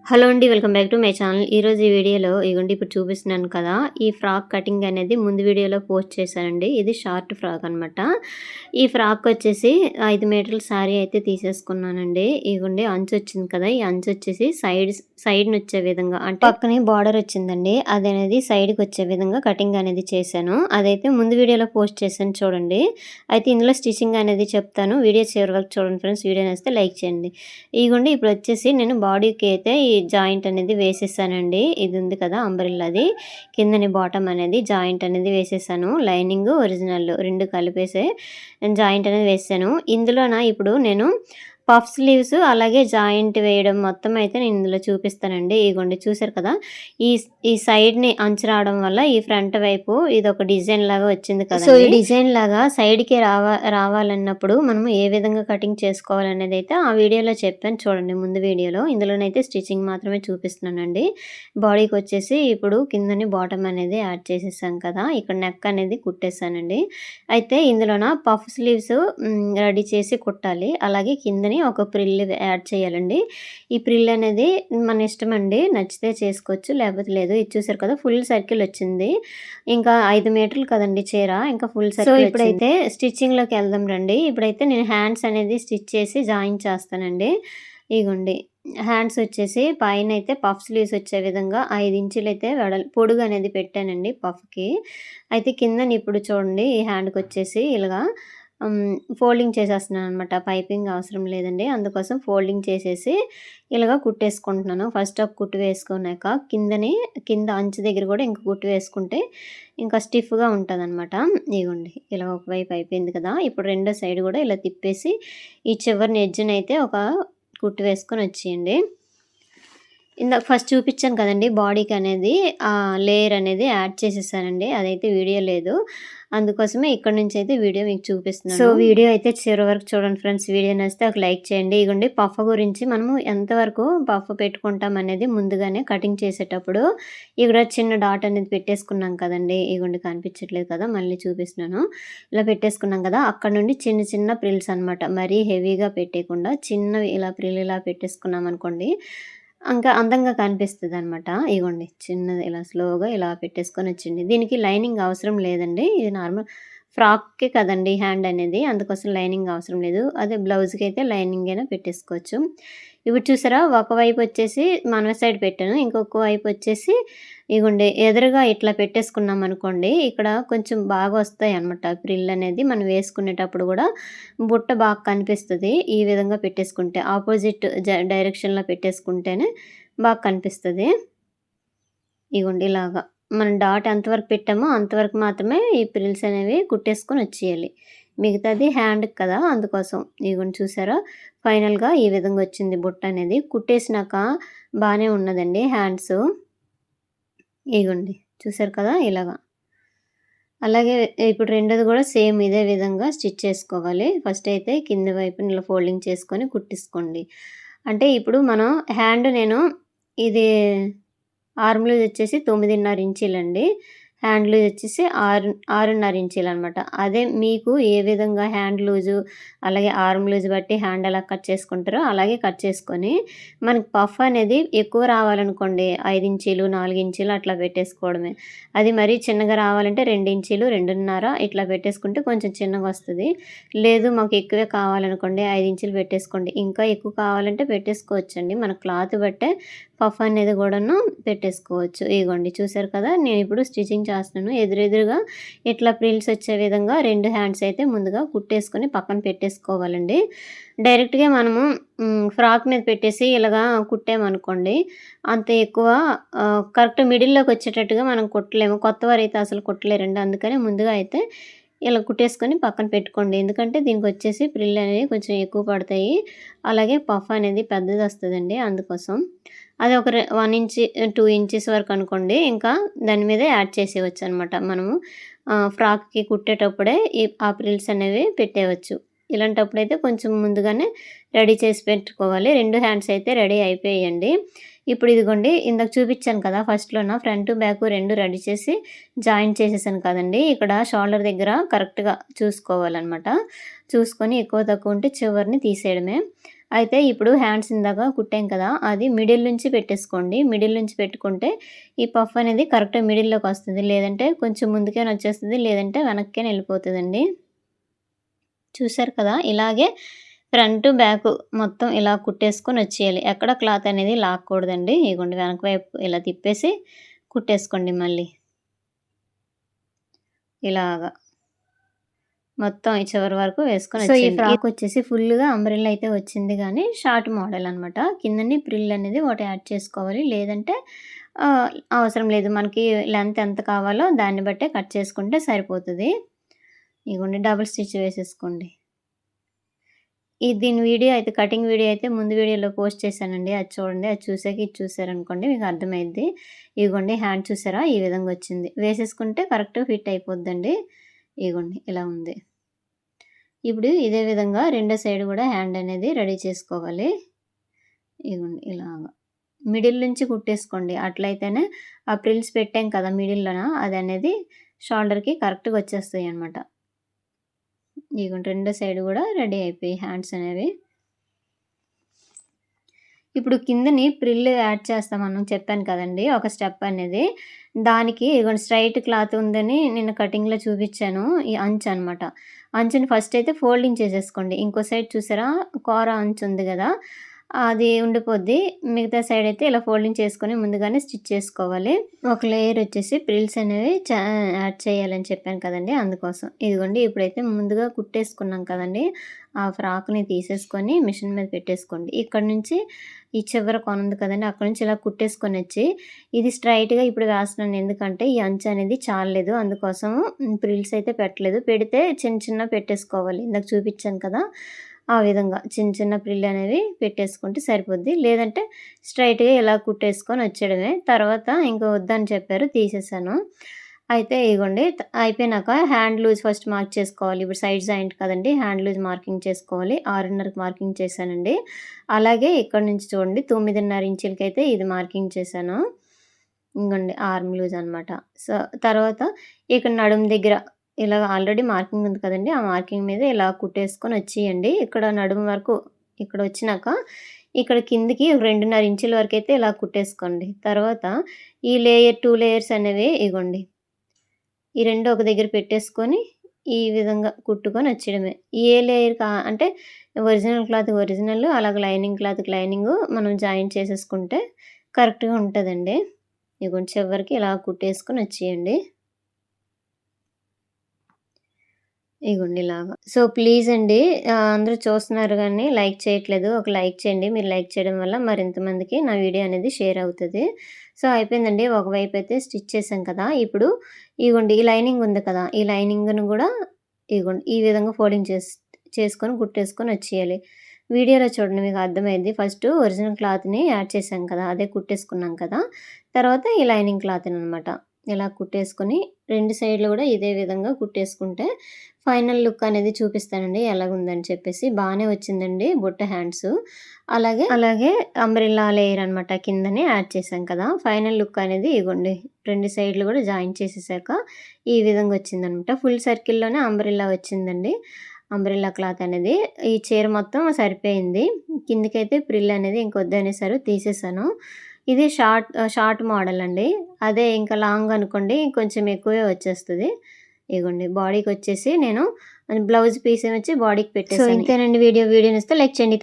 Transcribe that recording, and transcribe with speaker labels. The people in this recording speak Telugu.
Speaker 1: హలో అండి. Welcome back to my channel. ఈరోజు ఈ వీడియోలో ఇగోండి ఇప్పుడు చూపిస్తున్నాను కదా! ఈ ఫ్రాక్ కటింగ్ అనేది ముందు వీడియోలో పోస్ట్ చేశానండి. ఇది షార్ట్ ఫ్రాక్ అనమాట. ఈ ఫ్రాక్ వచ్చేసి 5 మీటర్ల శారీ అయితే తీసేసుకున్నానండి. ఇగోండి అంచొచ్చింది కదా! ఈ అంచొచ్చేసి సైడ్‌నొచ్చే విధంగా అంటే పక్కనే బార్డర్ వచ్చిందండి. అదనేది సైడ్‌కొచ్చే విధంగా కటింగ్ అనేది చేశాను. అదైతే ముందు వీడియోలో పోస్ట్ చేశాను చూడండి. అయితే ఇందులో స్టిచ్చింగ్ అనేది చెప్తాను. వీడియో చివరి వరకు చూడండి ఫ్రెండ్స్. వీడియో నచ్చితే లైక్ చేయండి. ఇగోండి ఇప్పుడొచ్చేసి నేను బాడీకి అయితే ఈ జాయింట్ అనేది వేసేసానండి. ఇది ఉంది కదా అంబ్రెల్లాది. కిందని బాటమ్ అనేది జాయింట్ అనేది వేసేసాను. లైనింగ్, ఒరిజినల్ 2 కలిపేసి జాయింట్ అనేది వేసాను. ఇందులోన ఇప్పుడు నేను పఫ్ స్లీవ్స్ అలాగే జాయింట్ వేయడం మొత్తం అయితే నేను ఇందులో చూపిస్తానండి. ఇగోండి చూసారు కదా! ఈ ఈ సైడ్‌ని అంచు రావడం వల్ల ఈ ఫ్రంట్ వైపు ఇదొక డిజైన్ లాగా వచ్చింది కదండీ! సో, ఈ డిజైన్ లాగా సైడ్‌కి రావాలన్నప్పుడు మనము ఏ విధంగా కటింగ్ చేసుకోవాలనేదైతే ఆ వీడియోలో చెప్పాను చూడండి ముందు వీడియోలో. ఇందులోనైతే స్టిచ్చింగ్ మాత్రమే చూపిస్తున్నానండి. బాడీకొచ్చేసి ఇప్పుడు కిందని బాటమ్ అనేది యాడ్ చేసేసాం కదా! ఇక్కడ నెక్ అనేది కుట్టేసానండి. అయితే ఇందులోన పఫ్ స్లీవ్స్ రెడీ చేసి కుట్టాలి. అలాగే కిందని ఒక ప్రిల్ యాడ్ చేయాలండి. ఈ ప్రిల్ అనేది మన ఇష్టమండి. నచ్చితే చేసుకోవచ్చు. లేకపోతే లేదు. ఇది చూసారు కదా! ఫుల్ సర్కిల్ వచ్చింది. ఇంకా 5 మీటర్లు కదండీ చీర. ఇంకా ఫుల్ సర్కిల్ వచ్చింది. సో, ఇప్పుడైతే స్టిచ్చింగ్‌లోకి వెళ్దాం రండి. ఇప్పుడైతే నేను హ్యాండ్స్ అనేది స్టిచ్ చేసి జాయిన్ చేస్తానండి. ఇగోండి హ్యాండ్స్ వచ్చేసి పైనైతే పఫ్ స్లీవ్స్ వచ్చే విధంగా 5 ఇంచులైతే పొడుగు అనేది పెట్టానండి పఫ్‌కి. అయితే కిందన ఇప్పుడు చూడండి ఈ హ్యాండ్‌కొచ్చేసి ఇలాగా ఫోల్డింగ్ చేసేస్తున్నాననమాట. పైపింగ్ అవసరం లేదండి. అందుకోసం ఫోల్డింగ్ చేసేసి ఇలాగా కుట్టేసుకుంటున్నాను. ఫస్ట్ ఒక కుట్టు వేసుకున్నాక కింద అంచు దగ్గర కూడా ఇంక కుట్టు వేసుకుంటే ఇంకా స్టిఫ్‌గా ఉంటదనమాట. ఇగోండి ఇలా ఒకవైపు అయిపోయింది కదా! ఇప్పుడు రెండో సైడ్ కూడా ఇలా తిప్పేసి ఈ చివరిన ఎడ్జ్‌నైతే ఒక కుట్టు వేసుకొని వచ్చేయండి. ఇందాక ఫస్ట్ చూపించాను కదండీ బాడీకనేది లేయర్ అనేది యాడ్ చేసేసానండి. అదైతే వీడియో లేదు. అందుకోసమే ఇక్కడి నుంచి అయితే వీడియో మీకు చూపిస్తున్నాను. సో, వీడియో అయితే చివరి వరకు చూడండి ఫ్రెండ్స్. వీడియో నచ్చితే ఒక లైక్ చేయండి. ఇగోండి పఫ్ గురించి మనము ఎంతవరకు పఫ్ పెట్టుకుంటాం అనేది ముందుగానే కటింగ్ చేసేటప్పుడు ఇక్కడ చిన్న డాట్ అనేది పెట్టేసుకున్నాం కదండీ! ఇగోండి కనిపించట్లేదు కదా! మళ్ళీ చూపిస్తున్నాను. ఇలా పెట్టేసుకున్నాం కదా! అక్కడ నుండి చిన్న చిన్న ప్రిల్స్ అనమాట. మరీ హెవీగా పెట్టేయకుండా చిన్నవి ఇలా ప్రిల్ ఇలా పెట్టేసుకున్నాం అనుకోండి ఇంకా అందంగా కనిపిస్తదనమాట. ఇగోండి చిన్నది ఇలా స్లోగా ఇలా పెట్టేసుకొని వచ్చింది. దీనికి లైనింగ్ అవసరం లేదండి. ఇది నార్మల్ ఫ్రాక్‌కే కదండీ హ్యాండ్ అనేది. అందుకోసం లైనింగ్ అవసరం లేదు. అదే బ్లౌజ్‌కైతే లైనింగ్ అయినా పెట్టేసుకోవచ్చు. ఇప్పుడు చూసారా ఒకవైపు వచ్చేసి మన సైడ్ పెట్టాను. ఇంకొక వైపు వచ్చేసి ఇగోండి ఎదురుగా ఇట్లా పెట్టేసుకున్నామనుకోండి ఇక్కడ కొంచెం బాగా వస్తాయన్నమాట. ప్రిల్ అనేది మనం వేసుకునేటప్పుడు కూడా బుట్ట బాగా కనిపిస్తది. ఈ విధంగా పెట్టేసుకుంటే ఆపోజిట్ డైరెక్షన్‌లో పెట్టేసుకుంటేనే బాగా కనిపిస్తది. ఇగోండి ఇలాగా. మనం డాట్ ఎంతవరకు పెట్టామో అంతవరకు మాత్రమే ఈ ప్రిల్స్ అనేవి కుట్టేసుకొని వచ్చేయాలి. మిగతాది హ్యాండ్‌కి కదా! అందుకోసం. ఇగోండి చూసారా? ఫైనల్‌గా ఈ విధంగా వచ్చింది బుట్ట అనేది. కుట్టేసినాక బానే ఉన్నదండి హ్యాండ్సు. ఇగోండి చూసారు కదా! ఇలాగా. అలాగే ఇప్పుడు రెండోది కూడా సేమ్ ఇదే విధంగా స్టిచ్ చేసుకోవాలి. ఫస్ట్ అయితే కింద వైపున ఇలా ఫోల్డింగ్ చేసుకొని కుట్టేసుకోండి. అంటే ఇప్పుడు మనం నేను ఇది ఆర్మ్ లూజ్ వచ్చేసి 9.5 ఇంచీలండి. హ్యాండ్ లూజ్ వచ్చేసి 6.5 ఇంచీలనమాట. అదే మీకు ఏ విధంగా హ్యాండ్ లూజు, అలాగే ఆర్మ్ లూజ్ బట్టి హ్యాండ్ ఎలా కట్ చేసుకుంటారో అలాగే కట్ చేసుకొని, మనకి పఫ్ అనేది ఎక్కువ రావాలనుకోండి 5 ఇంచీలు, 4 ఇంచీలు అట్లా పెట్టేసుకోవడమే. అది మరీ చిన్నగా రావాలంటే 2 ఇంచీలు, 2.5 ఇట్లా పెట్టేసుకుంటే కొంచెం చిన్నగొస్తది. లేదు మాకు ఎక్కువే కావాలనుకోండి 5 ఇంచీలు పెట్టేసుకోండి. ఇంకా ఎక్కువ కావాలంటే పెట్టేసుకోవచ్చండి. మన క్లాత్ బట్టే పఫ్ అనేది కూడాను పెట్టేసుకోవచ్చు. ఇగోండి చూసారు కదా! నేనిప్పుడు స్టిచ్చింగ్ చేస్తున్నాను. ఎదురెదురుగా ఇట్లా ప్రిల్స్ వచ్చే విధంగా 2 హ్యాండ్స్ అయితే ముందుగా కుట్టేసుకొని పక్కన పెట్టేసుకోవాలండి. డైరెక్ట్‌గా మనము ఫ్రాక్ మీద పెట్టేసి ఇలాగా కుట్టామనుకోండి అంత ఎక్కువ కరెక్ట్ మిడిల్‌లోకి వచ్చేటట్టుగా మనం కుట్టలేము. కొత్తవారైతే అసలు కుట్టలేరండి. అందుకని ముందుగా అయితే ఇలా కుట్టేసుకొని పక్కన పెట్టుకోండి. ఎందుకంటే దీనికొచ్చేసి ప్రిల్ అనేవి కొంచెం ఎక్కువ పడతాయి. అలాగే పఫ్ అనేది పెద్దదొస్తదండి అందుకోసం. అది ఒక 1 ఇంచ్, 2 ఇంచెస్ వరకు అనుకోండి. ఇంకా దాని మీదే యాడ్ చేసేయొచ్చనమాట. మనము ఫ్రాక్‌కి కుట్టేటప్పుడే ఆ ప్రిల్స్ అనేవి పెట్టేయవచ్చు. ఇలాంటప్పుడైతే కొంచెం ముందుగానే రెడీ చేసి పెట్టుకోవాలి. 2 హ్యాండ్స్ అయితే రెడీ అయిపోయాయండి. ఇప్పుడు ఇదిగోండి ఇందాక చూపించాను కదా! ఫస్ట్‌లోన ఫ్రంట్, బ్యాక్ 2 రెడీ చేసి జాయిన్ చేసేసాను కదండీ! ఇక్కడ షోల్డర్ దగ్గర కరెక్ట్‌గా చూసుకోవాలనమాట. చూసుకొని ఎక్కువ తక్కువ ఉంటే చివరిని తీసేయడమే. అయితే ఇప్పుడు హ్యాండ్స్ ఇందాక కుట్టాం కదా, అది మిడిల్ నుంచి పెట్టేసుకోండి. మిడిల్ నుంచి పెట్టుకుంటే ఈ పఫ్ అనేది కరెక్ట్‌గా మిడిల్‌లోకి వస్తుంది. లేదంటే కొంచెం ముందుకైనా వచ్చేస్తది, లేదంటే వెనక్కైనా వెళ్ళిపోతదండి. చూసారు కదా, ఇలాగే ఫ్రంట్, బ్యాక్ మొత్తం ఇలా కుట్టేసుకొని వచ్చేయాలి. ఎక్కడ క్లాత్ అనేది లాక్కూడదండి. ఇగోండి వెనక వైపు ఇలా తిప్పేసి కుట్టేసుకోండి మళ్ళీ. ఇలాగా మొత్తం ఈ చివరి వరకు వేసుకొని వచ్చేయండి. ఈ ఫ్రాక్ వచ్చేసి ఫుల్‌గా అంబ్రెల్లా అయితే వచ్చింది గానీ షార్ట్ మోడల్ అనమాట. కిందనే ప్రిల్ అనేది ఒకటి యాడ్ చేసుకోవాలి. లేదంటే అవసరం లేదు. మనకి లెంత్ ఎంత కావాలో దాన్ని బట్టే కట్ చేసుకుంటే సరిపోతది. ఇగోండి డబుల్ స్టిచ్ వేసేసుకోండి. దీని వీడియో అయితే కటింగ్ వీడియో అయితే ముందు వీడియోలో పోస్ట్ చేశానండి. అది చూడండి. అది చూసాక ఇది చూసారనుకోండి మీకు అర్థమైద్ది. ఇగోండి హ్యాండ్ చూసారా ఈ విధంగా వచ్చింది. వేసేసుకుంటే కరెక్ట్‌గా ఫిట్ అయిపోద్దండి. ఇగోండి ఇలా ఉంది. ఇప్పుడు ఇదే విధంగా రెండో సైడ్ కూడా హ్యాండ్ అనేది రెడీ చేసుకోవాలి. ఇగోండి ఇలాగా మిడిల్ నుంచి కుట్టేసుకోండి. అట్లయితేనే ఆ ప్రిల్స్ పెట్టాం కదా మిడిల్‌లోన అదనేది షోల్డర్‌కి కరెక్ట్‌గా వచ్చేస్తాయన్నమాట. ఇగోండి రెండో సైడ్ కూడా రెడీ అయిపోయాయి హ్యాండ్స్ అనేవి. ఇప్పుడు కిందని ప్రిల్ యాడ్ చేస్తామని చెప్పాను కదండీ, ఒక స్టెప్ అనేది. దానికి ఇగోండి స్ట్రైట్ క్లాత్ ఉందని నిన్న కటింగ్‌లో చూపించాను. ఈ అంచు అనమాట. అంచుని ఫస్ట్ అయితే ఫోల్డింగ్ చేసేసుకోండి. ఇంకో సైడ్ చూసారా కూర అంచు ఉంది కదా, అది ఉండిపోద్ది. మిగతా సైడ్ అయితే ఇలా ఫోల్డింగ్ చేసుకొని ముందుగానే స్టిచ్ చేసుకోవాలి. ఒక లేయర్ వచ్చేసి ప్రిల్స్ అనేవి యాడ్ చేయాలని చెప్పాను కదండీ, అందుకోసం. ఇదిగోండి ఇప్పుడైతే ముందుగా కుట్టేసుకున్నాం కదండీ, ఆ ఫ్రాక్‌ని తీసేసుకొని మిషన్ మీద పెట్టేసుకోండి. ఇక్కడ నుంచి ఈ చివర కొన ఉంది కదండీ, అక్కడ నుంచి ఇలా కుట్టేసుకొని వచ్చి ఇది స్ట్రైట్‌గా ఇప్పుడు వేస్తున్నాను. ఎందుకంటే ఈ అంచు అనేది చాలలేదు, అందుకోసం ప్రిల్స్ అయితే పెట్టలేదు. పెడితే చిన్న చిన్నవి పెట్టేసుకోవాలి. ఇందాక చూపించాను కదా, ఆ విధంగా చిన్న చిన్న ప్రిల్ అనేవి పెట్టేసుకుంటే సరిపోద్ది. లేదంటే స్ట్రైట్‌గా ఇలా కుట్టేసుకొని వచ్చేయడమే. తర్వాత ఇంకా వద్దని చెప్పారు, తీసేసాను. అయితే ఇగోండి అయిపోయినాక హ్యాండ్ లూజ్ ఫస్ట్ మార్క్ చేసుకోవాలి. ఇప్పుడు సైడ్ జాయింట్ కదండీ, హ్యాండ్ లూజ్ మార్కింగ్ చేసుకోవాలి. 6:30కి మార్కింగ్ చేశానండి. అలాగే ఇక్కడ నుంచి చూడండి 9:30 ఇంచులకైతే ఇది మార్కింగ్ చేశాను. ఇంగోండి ఆర్మ్ లూజ్ అనమాట. సో తర్వాత ఇక్కడ నడుము దగ్గర ఇలా ఆల్రెడీ మార్కింగ్ ఉంది కదండీ, ఆ మార్కింగ్ మీద ఇలా కుట్టేసుకొని వచ్చేయండి. ఇక్కడ నడుము వరకు ఇక్కడ వచ్చినాక ఇక్కడ కిందికి 2:30 ఇంచుల వరకైతే ఇలా కుట్టేసుకోండి. తర్వాత ఈ లేయర్ 2 లేయర్స్ అనేవి ఇగోండి ఈ 2 ఒక దగ్గర పెట్టేసుకొని ఈ విధంగా కుట్టుకొని వచ్చేయడమే. ఏ లేయర్ అంటే ఒరిజినల్ క్లాత్ ఒరిజినల్, అలాగే లైనింగ్ క్లాత్‌కి లైనింగు మనం జాయింట్ చేసేసుకుంటే కరెక్ట్‌గా ఉంటదండి. ఇగోండి చివరికి ఇలా కుట్టేసుకొని వచ్చేయండి. ఇగోండి ఇలాగా. సో ప్లీజ్ అండి, అందరూ చూస్తున్నారు గానీ లైక్ చేయట్లేదు. ఒక లైక్ చేయండి. మీరు లైక్ చేయడం వల్ల మరింత మందికి నా వీడియో అనేది షేర్ అవుతది. సో అయిపోయిందండి. ఒకవైపు అయితే స్టిచ్ చేసాం కదా, ఇప్పుడు ఇగోండి ఈ లైనింగ్ ఉంది కదా, ఈ లైనింగ్‌ను గూడా ఇగోండి ఈ విధంగా ఫోల్డింగ్ చేసుకొని కుట్టేసుకొని వచ్చేయాలి. వీడియోలో చూడండి మీకు అర్థమైద్ది. ఫస్ట్ ఒరిజినల్ క్లాత్‌ని యాడ్ చేసాం కదా, అదే కుట్టేసుకున్నాం కదా, తర్వాత ఈ లైనింగ్ క్లాత్‌ననమాట ఇలా కుట్టేసుకొని 2 సైడ్‌లు గూడా ఇదే విధంగా కుట్టేసుకుంటే ఫైనల్ లుక్ అనేది చూపిస్తానండి ఎలాగుందని చెప్పేసి. బానే వచ్చిందండి బుట్ట హ్యాండ్స్. అలాగే అంబ్రెల్లా లేయర్ అనమాట కిందనే యాడ్ చేసాం కదా. ఫైనల్ లుక్ అనేది ఇగోండి 2 సైడ్‌లు కూడా జాయిన్ చేసేసాక ఈ విధంగా వచ్చిందనమాట. ఫుల్ సర్కిల్‌లోనే అంబ్రెల్లా వచ్చిందండి. అంబ్రెల్లా క్లాత్ అనేది ఈ చీర మొత్తం సరిపోయింది. కిందకైతే ప్రిల్ అనేది ఇంకొద్దనేసారు, తీసేసాను. ఇది షార్ట్ మోడల్ అండి. అదే ఇంకా లాంగ్ అనుకోండి కొంచెం ఎక్కువే వచ్చేస్తది. ఇగోండి బాడీకొచ్చేసి నేను బ్లౌజ్ పీస్ ఏమొచ్చి బాడీకి పెట్టేసాను. సో ఇంతేనండి వీడియో. వీడియో నచ్చితే లైక్ చేయండి.